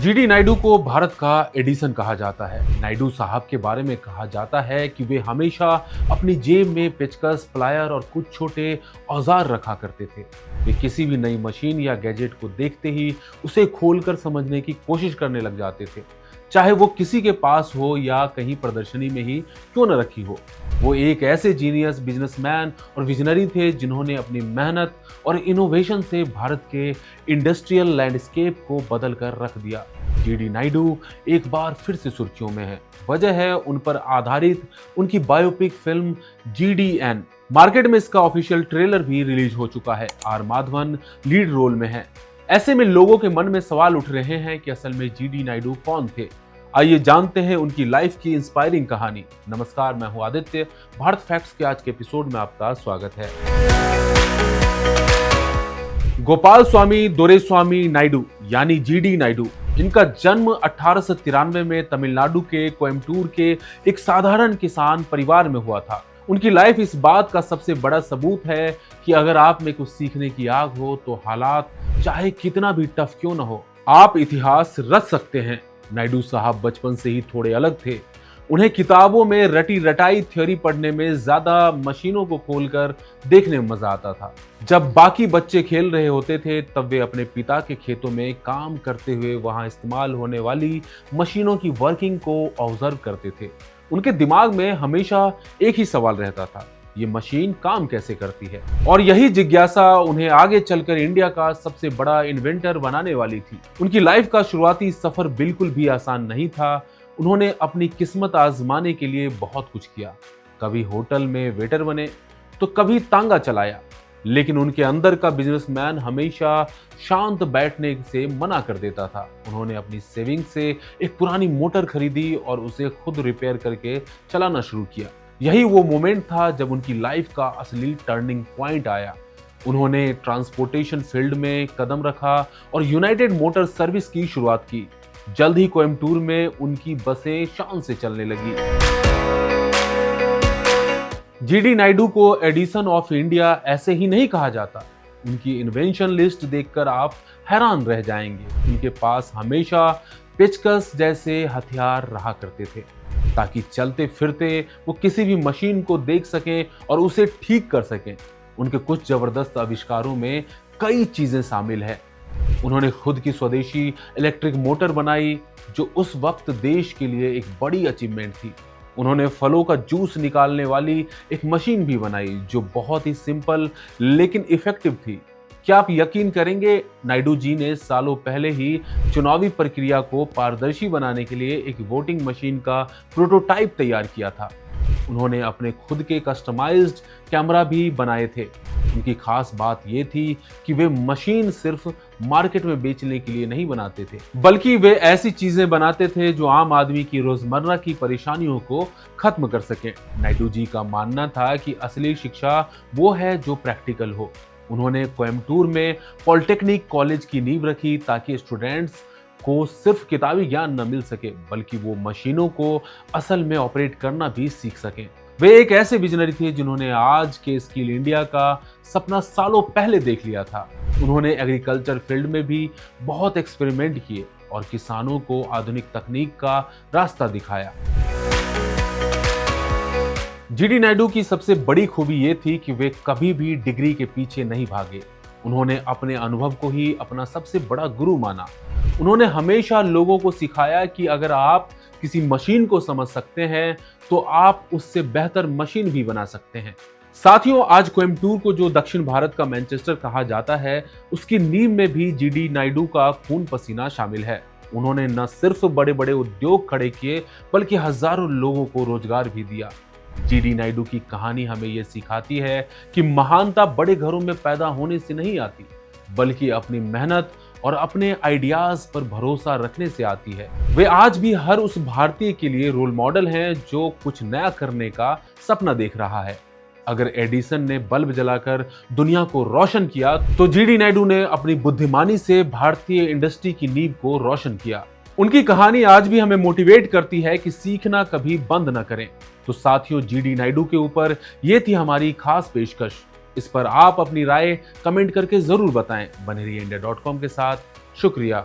GD Naidu को भारत का Edison कहा जाता है। नायडू साहब के बारे में कहा जाता है कि वे हमेशा अपनी जेब में पेचकस, प्लायर और कुछ छोटे औजार रखा करते थे। वे किसी भी नई मशीन या गैजेट को देखते ही उसे खोलकर समझने की कोशिश करने लग जाते थे, चाहे वो किसी के पास हो या कहीं प्रदर्शनी में ही क्यों न रखी हो। वो एक ऐसे जीनियस, बिजनेसमैन और विजनरी थे जिन्होंने अपनी मेहनत और इनोवेशन से भारत के इंडस्ट्रियल लैंडस्केप को बदल कर रख दिया। जीडी नायडू एक बार फिर से सुर्खियों में है। वजह है उन पर आधारित उनकी बायोपिक फिल्म GDN। मार्केट में इसका ऑफिशियल ट्रेलर भी रिलीज हो चुका है। आर माधवन लीड रोल में है। ऐसे में लोगों के मन में सवाल उठ रहे हैं कि असल में जीडी नायडू कौन थे। आइए जानते हैं उनकी लाइफ की इंस्पायरिंग कहानी। नमस्कार, मैं हूं आदित्य। भारत फैक्ट्स के आज के एपिसोड में आपका स्वागत है। गोपाल स्वामी दोरेस्वामी नायडू यानी जीडी नायडू, इनका जन्म 1893 में तमिलनाडु के कोयम्बटूर के एक साधारण किसान परिवार में हुआ था। उनकी लाइफ इस बात का सबसे बड़ा सबूत है कि अगर आप में कुछ सीखने की आग हो तो हालात चाहे कितना भी टफ क्यों न हो, आप इतिहास रच सकते हैं। नायडू साहब बचपन से ही थोड़े अलग थे। उन्हें किताबों में रटी रटाई थ्योरी पढ़ने में ज्यादा मशीनों को खोलकर देखने में मजा आता था। जब बाकी बच्चे खेल रहे होते थे तब वे अपने पिता के खेतों में काम करते हुए वहां इस्तेमाल होने वाली मशीनों की वर्किंग को ऑब्जर्व करते थे। उनके दिमाग में हमेशा एक ही सवाल रहता था, ये मशीन काम कैसे करती है। और यही जिज्ञासा उन्हें आगे चलकर इंडिया का सबसे बड़ा इन्वेंटर बनाने वाली थी। उनकी लाइफ का शुरुआती सफर बिल्कुल भी आसान नहीं था। उन्होंने अपनी किस्मत आजमाने के लिए बहुत कुछ किया। कभी होटल में वेटर बने तो कभी तांगा चलाया, लेकिन उनके अंदर का बिजनेसमैन हमेशा शांत बैठने से मना कर देता था। उन्होंने अपनी सेविंग से एक पुरानी मोटर खरीदी और उसे खुद रिपेयर करके चलाना शुरू किया। यही वो मोमेंट था जब उनकी लाइफ का असली टर्निंग पॉइंट आया। उन्होंने ट्रांसपोर्टेशन फील्ड में कदम रखा और यूनाइटेड मोटर सर्विस की शुरुआत की। जल्द ही कोयम्बटूर में उनकी बसें शान से चलने लगी। जीडी नायडू को एडिसन ऑफ इंडिया ऐसे ही नहीं कहा जाता। उनकी इन्वेंशन लिस्ट देखकर आप हैरान रह जाएंगे। उनके पास हमेशा पेचकस जैसे हथियार रहा करते थे ताकि चलते फिरते वो किसी भी मशीन को देख सकें और उसे ठीक कर सकें। उनके कुछ जबरदस्त आविष्कारों में कई चीजें शामिल है। उन्होंने खुद की स्वदेशी इलेक्ट्रिक मोटर बनाई जो उस वक्त देश के लिए एक बड़ी अचीवमेंट थी। उन्होंने फलों का जूस निकालने वाली एक मशीन भी बनाई जो बहुत ही सिंपल लेकिन इफेक्टिव थी। क्या आप यकीन करेंगे, नायडू जी ने सालों पहले ही चुनावी प्रक्रिया को पारदर्शी बनाने के लिए एक वोटिंग मशीन का प्रोटोटाइप तैयार किया था। उन्होंने अपने खुद के कस्टमाइज्ड कैमरा भी बनाए थे। उनकी खास बात यह थी कि वे मशीन सिर्फ मार्केट में बेचने के लिए नहीं बनाते थे, बल्कि वे ऐसी चीजें बनाते थे जो आम आदमी की रोजमर्रा की परेशानियों को खत्म कर सकें। नायडू जी का मानना था कि असली शिक्षा वो है जो प्रैक्टिकल हो। उन्होंने कोयम्बटूर में पॉलिटेक्निक कॉलेज की नींव रखी ताकि स्टूडेंट्स को सिर्फ किताबी ज्ञान न मिल सके, बल्कि वो मशीनों को असल में ऑपरेट करना भी सीख सकें। वे एक ऐसे विजनरी थे जिन्होंने आज के स्किल इंडिया का सपना सालों पहले देख लिया था। उन्होंने एग्रीकल्चर फील्ड में भी बहुत एक्सपेरिमेंट किए और किसानों को आधुनिक तकनीक का रास्ता दिखाया। जीडी नायडू की सबसे बड़ी खूबी ये थी कि वे कभी भी डिग्री के पीछे नहीं भागे। उन्होंने अपने अनुभव को ही अपना सबसे बड़ा गुरु माना। उन्होंने हमेशा लोगों को सिखाया कि अगर आप किसी मशीन को समझ सकते हैं तो आप उससे बेहतर मशीन भी बना सकते हैं। साथियों, आज कोयम्बटूर को जो दक्षिण भारत का मैनचेस्टर कहा जाता है, उसकी नींव में भी जीडी नायडू का खून पसीना शामिल है। उन्होंने न सिर्फ बड़े बड़े उद्योग खड़े किए बल्कि हजारों लोगों को रोजगार भी दिया। जीडी नायडू की कहानी हमें यह सिखाती है कि महानता बड़े घरों में पैदा होने से नहीं आती, बल्कि अपनी मेहनत और अपने आइडियाज पर भरोसा रखने से आती है। वे आज भी हर उस भारतीय के लिए रोल मॉडल हैं जो कुछ नया करने का सपना देख रहा है। अगर एडिसन ने बल्ब जलाकर दुनिया को रोशन किया तो जीडी नायडू ने अपनी बुद्धिमानी से भारतीय इंडस्ट्री की नींव को रोशन किया। उनकी कहानी आज भी हमें मोटिवेट करती है कि सीखना कभी बंद न करें। तो साथियों, जीडी नायडू के ऊपर ये थी हमारी खास पेशकश। इस पर आप अपनी राय कमेंट करके जरूर बताएं। बने रहिए इंडिया.com के साथ। शुक्रिया।